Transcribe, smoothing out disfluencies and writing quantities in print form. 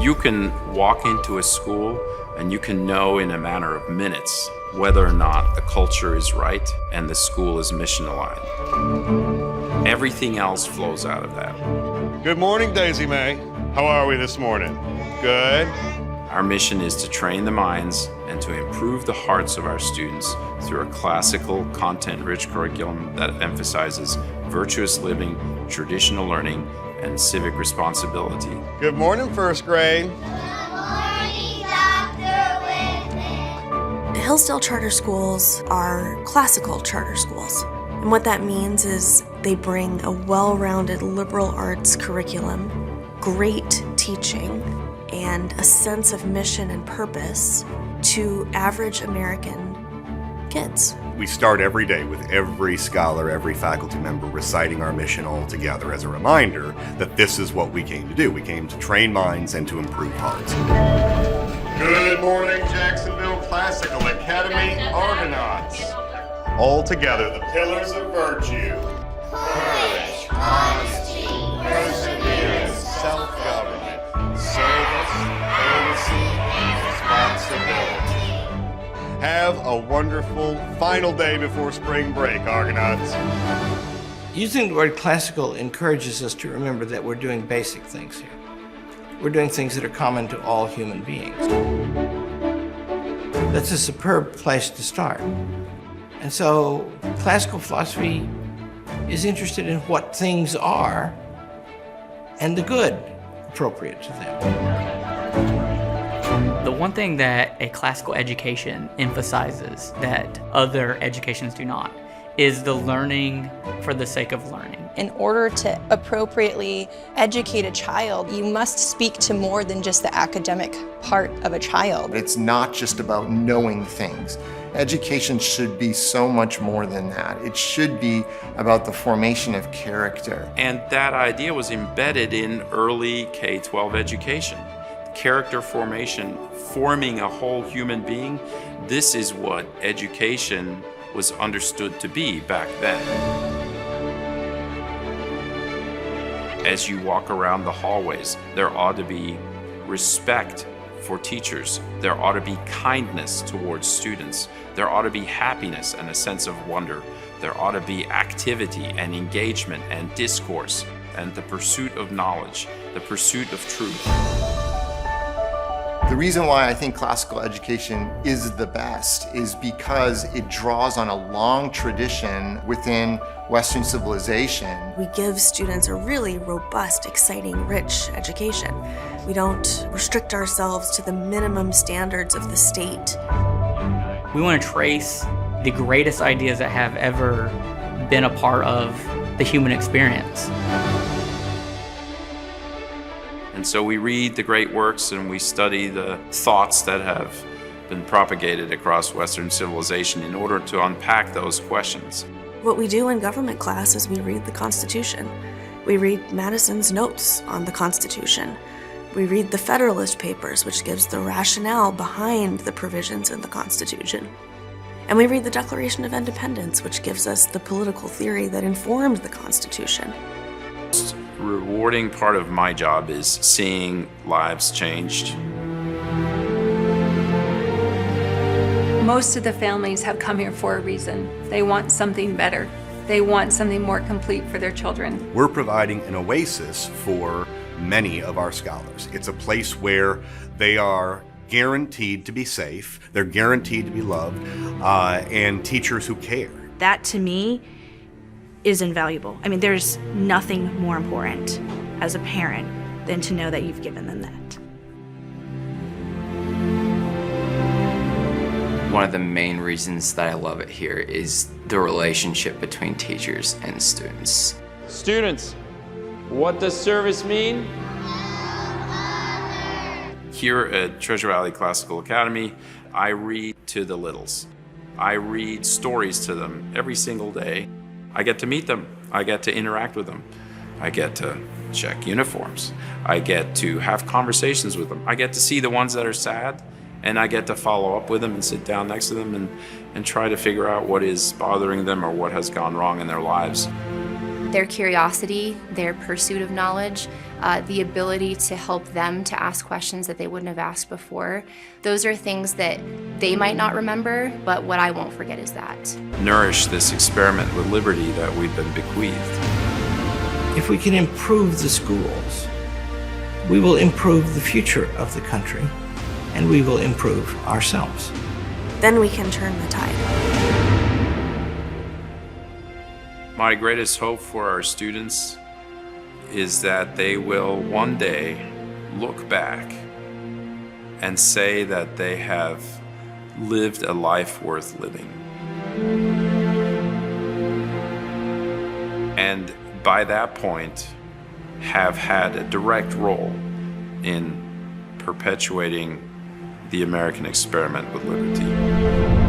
You can walk into a school and you can know in a matter of minutes whether or not the culture is right and the school is mission aligned. Everything else flows out of that. Good morning, Daisy May. How are we this morning? Good. Our mission is to train the minds and to improve the hearts of our students through a classical, content-rich curriculum that emphasizes virtuous living, traditional learning, and civic responsibility. Good morning, first grade. Hillsdale charter schools are classical charter schools. And what that means is they bring a well-rounded liberal arts curriculum, great teaching, and a sense of mission and purpose to average American kids. We start every day with every scholar, every faculty member reciting our mission all together as a reminder that this is what we came to do. We came to train minds and to improve hearts. Good morning, Jacksonville Classical Academy Argonauts. All together, the pillars of virtue. Courage, honesty, perseverance, self-government, service, courtesy, and responsibility. Have a wonderful final day before spring break, Argonauts. Using the word classical encourages us to remember that we're doing basic things here. We're doing things that are common to all human beings. That's a superb place to start. And so classical philosophy is interested in what things are and the good appropriate to them. The one thing that a classical education emphasizes that other educations do not is the learning for the sake of learning. In order to appropriately educate a child, you must speak to more than just the academic part of a child. It's not just about knowing things. Education should be so much more than that. It should be about the formation of character. And that idea was embedded in early K-12 education. Character formation, forming a whole human being, this is what education was understood to be back then. As you walk around the hallways, there ought to be respect for teachers. There ought to be kindness towards students. There ought to be happiness and a sense of wonder. There ought to be activity and engagement and discourse and the pursuit of knowledge, the pursuit of truth. The reason why I think classical education is the best is because it draws on a long tradition within Western civilization. We give students a really robust, exciting, rich education. We don't restrict ourselves to the minimum standards of the state. We want to trace the greatest ideas that have ever been a part of the human experience. And so we read the great works and we study the thoughts that have been propagated across Western civilization in order to unpack those questions. What we do in government class is we read the Constitution. We read Madison's notes on the Constitution. We read the Federalist Papers, which gives the rationale behind the provisions in the Constitution. And we read the Declaration of Independence, which gives us the political theory that informed the Constitution. Rewarding part of my job is seeing lives changed. Most of the families have come here for a reason. They want something better. They want something more complete for their children. We're providing an oasis for many of our scholars. It's a place where they are guaranteed to be safe, they're guaranteed to be loved, and teachers who care. That, to me, is invaluable. I mean, there's nothing more important as a parent than to know that you've given them that. One of the main reasons that I love it here is the relationship between teachers and students. Students, what does service mean? Here at Treasure Valley Classical Academy, I read to the littles. I read stories to them every single day. I get to meet them. I get to interact with them. I get to check uniforms. I get to have conversations with them. I get to see the ones that are sad, and I get to follow up with them and sit down next to them and try to figure out what is bothering them or what has gone wrong in their lives. their curiosity, their pursuit of knowledge, the ability to help them to ask questions that they wouldn't have asked before. Those are things that they might not remember, but what I won't forget is that. Nourish this experiment with liberty that we've been bequeathed. If we can improve the schools, we will improve the future of the country, and we will improve ourselves. Then we can turn the tide. My greatest hope for our students is that they will one day look back and say that they have lived a life worth living. And by that point, have had a direct role in perpetuating the American experiment with liberty.